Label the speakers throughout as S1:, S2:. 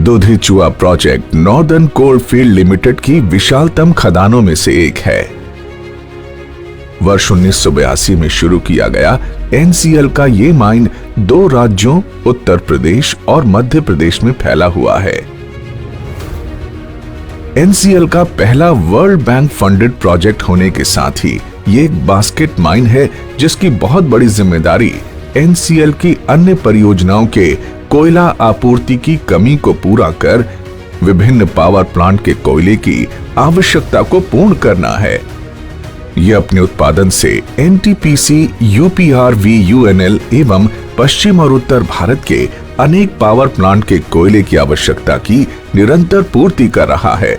S1: दुधी-चुआ project northern coalfield limited की विशालतम खदानों में से एक है। वर्ष 1982 में शुरू किया गया एनसीएल का ये माइन 2 राज्यों उत्तर प्रदेश और मध्य प्रदेश में फैला हुआ है। एनसीएल का पहला वर्ल्ड बैंक फंडेड प्रोजेक्ट होने के साथ ही ये एक बास्केट माइन है जिसकी बहुत बड़ी जिम्मेदारी एनसीएल की अन्य परियोजनाओं के कोयला आपूर्ति की कमी को पूरा कर विभिन्न पावर प्लांट के कोयले की आवश्यकता को पूर्ण करना है। ये अपने उत्पादन से एनटीपीसी, यूपीआरवीयूएनएल एवं पश्चिम और उत्तर भारत के अनेक पावर प्लांट के कोयले की आवश्यकता की निरंतर पूर्ति कर रहा है।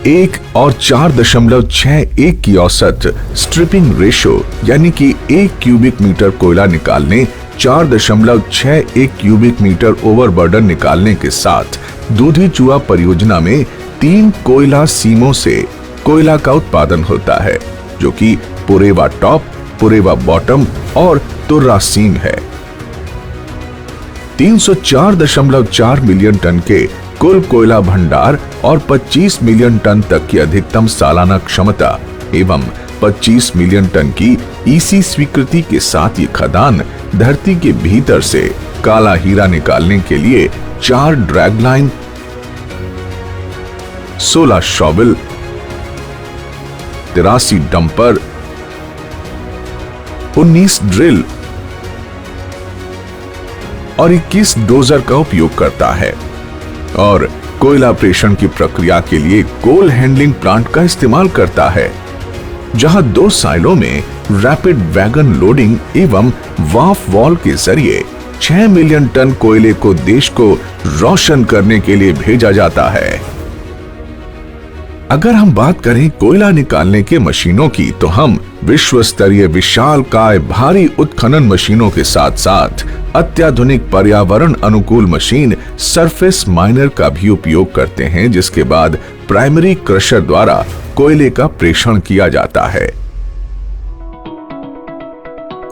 S1: 1 और 4.61 की औसत स्ट्रिपिंग रेशो यानी कि 1 क्यूबिक मीटर कोयला निकालने 4.61 क्यूबिक मीटर ओवरबर्डन निकालने के साथ दुधी-चुआ परियोजना में 3 कोयला सीमों से कोयला का उत्पादन होता है, जो कि पुरेवा टॉप, पुरेवा बॉटम और तुर्रा सीम है। 304.4 मिलियन टन के कुल कोयला भंडार और 25 मिलियन टन तक की अधिकतम सालाना क्षमता एवं 25 मिलियन टन की ईसी स्वीकृति के साथ ये खदान धरती के भीतर से काला हीरा निकालने के लिए 4 drag line, 16 shovel, 83 dumper, 19 drill और 21 डोजर का उपयोग करता है और कोयला प्रेषण की प्रक्रिया के लिए कोल हैंडलिंग प्लांट का इस्तेमाल करता है, जहां 2 साइलों में रैपिड वैगन लोडिंग एवं वाफ वॉल के जरिए 6 मिलियन टन कोयले को देश को रोशन करने के लिए भेजा जाता है। अगर हम बात करें कोयला निकालने के मशीनों की, तो हम विश्व स्तरीय विशालकाय भारी उत्खनन मशीनों के साथ साथ अत्याधुनिक पर्यावरण अनुकूल मशीन सरफेस माइनर का भी उपयोग करते हैं, जिसके बाद प्राइमरी क्रशर द्वारा कोयले का प्रेषण किया जाता है।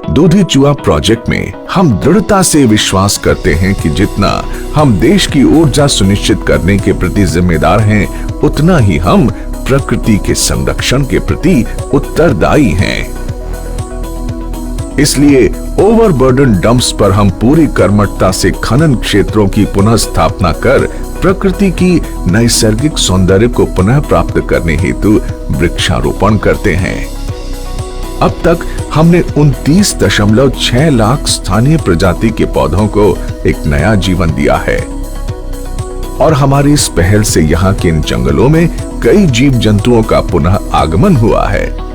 S1: दुधी-चुआ प्रोजेक्ट में हम दृढ़ता से विश्वास करते हैं कि जितना हम देश की ऊर्जा सुनिश्चित करने के प्रति जिम्मेदार हैं, उतना ही हम प्रकृति के संरक्षण के प्रति उत्तरदायी हैं। इसलिए ओवरबर्डन डंप्स पर हम पूरी कर्मठता से खनन क्षेत्रों की पुनः स्थापना कर प्रकृति की नैसर्गिक सौंदर्य को पुनः प्राप्त करने हेतु वृक्षारोपण करते हैं। अब तक हमने 29.6 लाख स्थानीय प्रजाति के पौधों को एक नया जीवन दिया है और हमारी इस पहल से यहाँ के इन जंगलों में कई जीव जंतुओं का पुनः आगमन हुआ है।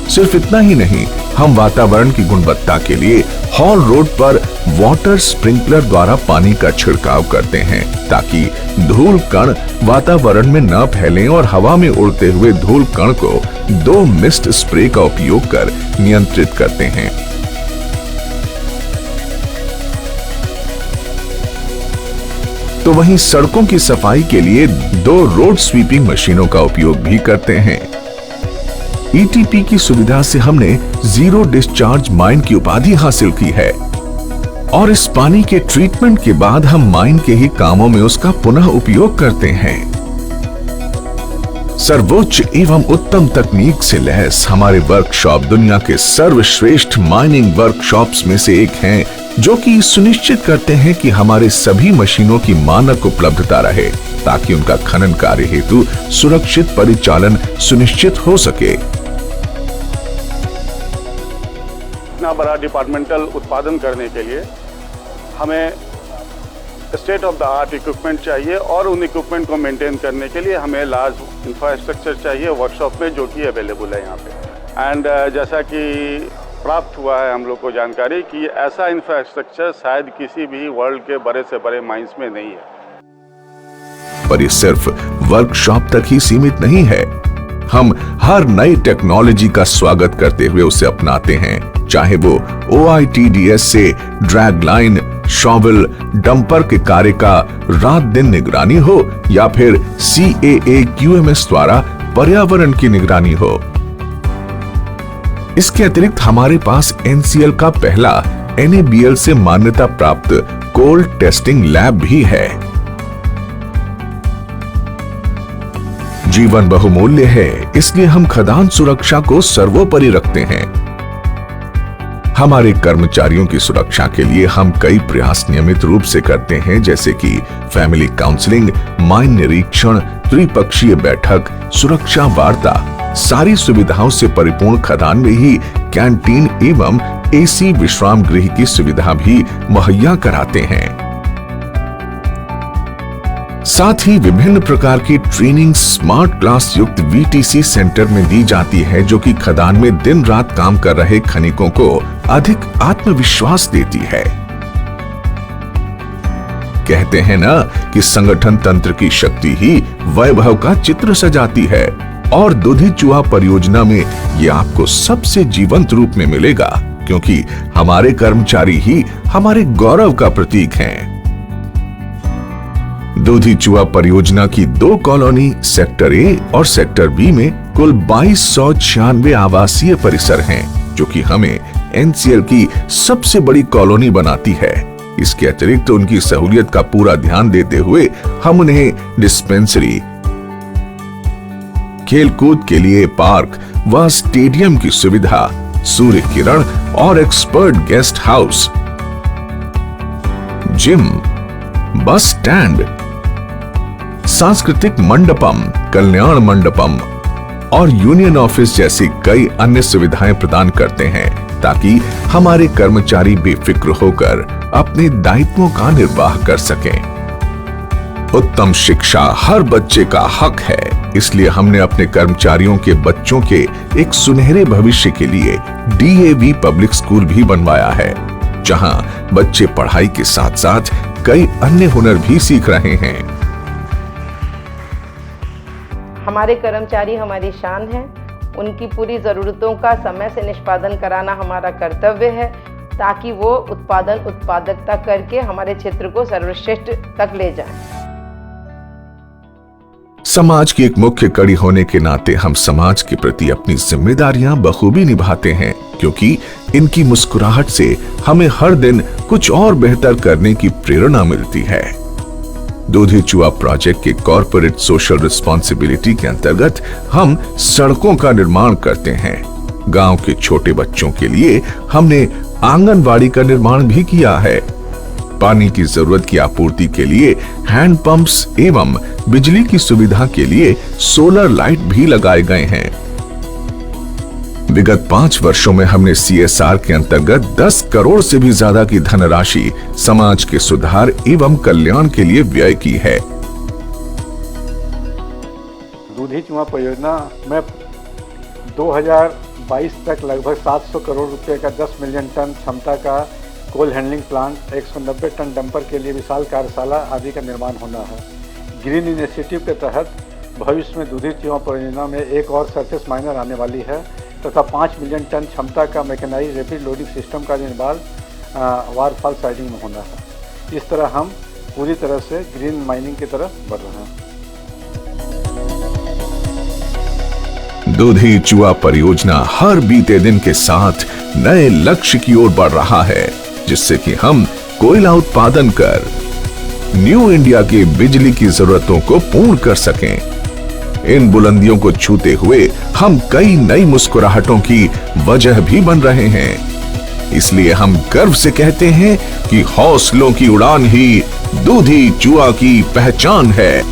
S1: सिर्फ इतना ही नहीं, हम वातावरण की गुणवत्ता के लिए हॉल रोड पर वाटर स्प्रिंकलर द्वारा पानी का छिड़काव करते हैं, ताकि धूल कण वातावरण में न फैलें और हवा में उड़ते हुए धूल कण को 2 मिस्ट स्प्रे का उपयोग कर नियंत्रित करते हैं। तो वहीं सड़कों की सफाई के लिए 2 रोड स्वीपिंग मशीनों का उपयोग भी करते हैं। ईटीपी की सुविधा से हमने जीरो डिस्चार्ज माइन की उपाधि हासिल की है और इस पानी के ट्रीटमेंट के बाद हम माइन के ही कामों में उसका पुनः उपयोग करते हैं। सर्वोच्च एवं उत्तम तकनीक से लैस हमारे वर्कशॉप दुनिया के सर्वश्रेष्ठ माइनिंग वर्कशॉप्स में से एक हैं, जो कि सुनिश्चित करते हैं कि हमारे सभी मशीनों की मानक उपलब्धता रहे, ताकि उनका खनन कार्य हेतु सुरक्षित परिचालन सुनिश्चित हो सके।
S2: इतना बड़ा डिपार्टमेंटल उत्पादन करने के लिए हमें state of the art equipment चाहिए और उन इक्विपमेंट को मेंटेन करने के लिए हमें लार्ज इंफ्रास्ट्रक्चर चाहिए वर्कशॉप में, जो कि अवेलेबल है यहाँ पे। एंड जैसा कि प्राप्त हुआ है हम लोग को जानकारी कि ऐसा इंफ्रास्ट्रक्चर शायद किसी भी वर्ल्ड के बड़े से बड़े माइंस में नहीं है।
S1: पर ये सिर्फ वर्कशॉप तक ही सीमित नहीं है। हम हर नई टेक्नोलॉजी का स्वागत करते हुए उसे अपनाते हैं, चाहे वो OITDS से ड्रैग लाइन, शॉवल, डंपर के कार्य का रात दिन निगरानी हो या फिर CAA QMS द्वारा पर्यावरण की निगरानी हो। इसके अतिरिक्त हमारे पास एनसीएल का पहला NABL से मान्यता प्राप्त कोल टेस्टिंग लैब भी है। जीवन बहुमूल्य है, इसलिए हम खदान सुरक्षा को सर्वोपरि रखते हैं। हमारे कर्मचारियों की सुरक्षा के लिए हम कई प्रयास नियमित रूप से करते हैं, जैसे कि फैमिली काउंसलिंग, माइन निरीक्षण, त्रिपक्षीय बैठक, सुरक्षा वार्ता। सारी सुविधाओं से परिपूर्ण खदान में ही कैंटीन एवं AC विश्राम गृह की सुविधा भी मुहैया कराते हैं। साथ ही विभिन्न प्रकार की ट्रेनिंग स्मार्ट क्लास युक्त VTC सेंटर में दी जाती है, जो कि खदान में दिन रात काम कर रहे खनिकों को अधिक आत्मविश्वास देती है। कहते हैं ना कि संगठन तंत्र की शक्ति ही वैभव का चित्र सजाती है, और दूधी चूहा परियोजना में ये आपको सबसे जीवंत रूप में मिलेगा, क्योंकि हमारे कर्मचारी ही हमारे गौरव का प्रतीक हैं। दूधी चूहा परियोजना की 2 कॉलोनी सेक्टर A और सेक्टर B में कुल 2296 आवासीय परिसर हैं, जो कि हमें NCL की सबसे बड़ी कॉलोनी बनाती है। इसके अतिरिक्त उनकी सहूलियत का पूरा ध्यान देते हुए हम उन्हें डिस्पेंसरी, खेलकूद के लिए पार्क व स्टेडियम की सुविधा, सूर्य किरण और expert guest house, gym, bus stand, सांस्कृतिक मंडपम, कल्याण मंडपम और यूनियन ऑफिस जैसी कई अन्य सुविधाएं प्रदान करते हैं, ताकि हमारे कर्मचारी बेफिक्र होकर अपने दायित्वों का निर्वाह कर सकें। उत्तम शिक्षा हर बच्चे का हक है, इसलिए हमने अपने कर्मचारियों के बच्चों के एक सुनहरे भविष्य के लिए DAV पब्लिक स्कूल भी बनवाया है, जहां बच्चे पढ़ाई के साथ साथ कई अन्य हुनर भी सीख रहे हैं।
S3: हमारे कर्मचारी हमारी शान है। उनकी पूरी ज़रूरतों का समय से निष्पादन कराना हमारा कर्तव्य है, ताकि वो उत्पादकता करके हमारे क्षेत्र को सर्वश्रेष्ठ तक ले जाएं।
S1: समाज की एक मुख्य कड़ी होने के नाते हम समाज के प्रति अपनी जिम्मेदारियां बखूबी निभाते हैं, क्योंकि इनकी मुस्कुराहट से हमें हर दिन कुछ और बेहतर करने की प्रेरणा मिलती है। दूधी चूहा प्रोजेक्ट के कॉर्पोरेट सोशल रिस्पॉन्सिबिलिटी के अंतर्गत हम सड़कों का निर्माण करते हैं। गांव के छोटे बच्चों के लिए हमने आंगनबाड़ी का निर्माण भी किया है। पानी की जरूरत की आपूर्ति के लिए हैंड पंप्स एवं बिजली की सुविधा के लिए सोलर लाइट भी लगाए गए हैं। विगत 5 वर्षों में हमने CSR के अंतर्गत 10 करोड़ से भी ज्यादा की धनराशि समाज के सुधार एवं कल्याण के लिए व्यय की है।
S4: दूधी चूहा परियोजना में 2022 तक लगभग 700 करोड़ रुपए का 10 मिलियन टन क्षमता का coal handling plant, 190 ton dumper के लिए विशाल कार्यशाला आदि का निर्माण होना है। ग्रीन इनिशिएटिव के तहत भविष्य में दूधी चूहा परियोजना में एक और सरफेस माइनर आने वाली है तथा 5 मिलियन टन क्षमता का मैकेनाइज्ड रैपिड लोडिंग सिस्टम का निर्माण वारफॉल साइडिंग में होना है। इस तरह हम पूरी तरह से ग्रीन माइनिंग की तरफ बढ़ रहे हैं।
S1: दूधी चूहा परियोजना हर बीते दिन के साथ नए लक्ष्य की ओर बढ़ रहा है, जिससे कि हम कोयला उत्पादन कर न्यू इंडिया की बिजली की जरूरतों को पूर्ण कर सकें। इन बुलंदियों को छूते हुए हम कई नई मुस्कुराहटों की वजह भी बन रहे हैं। इसलिए हम गर्व से कहते हैं कि हौसलों की उड़ान ही दूधी चूहा की पहचान है।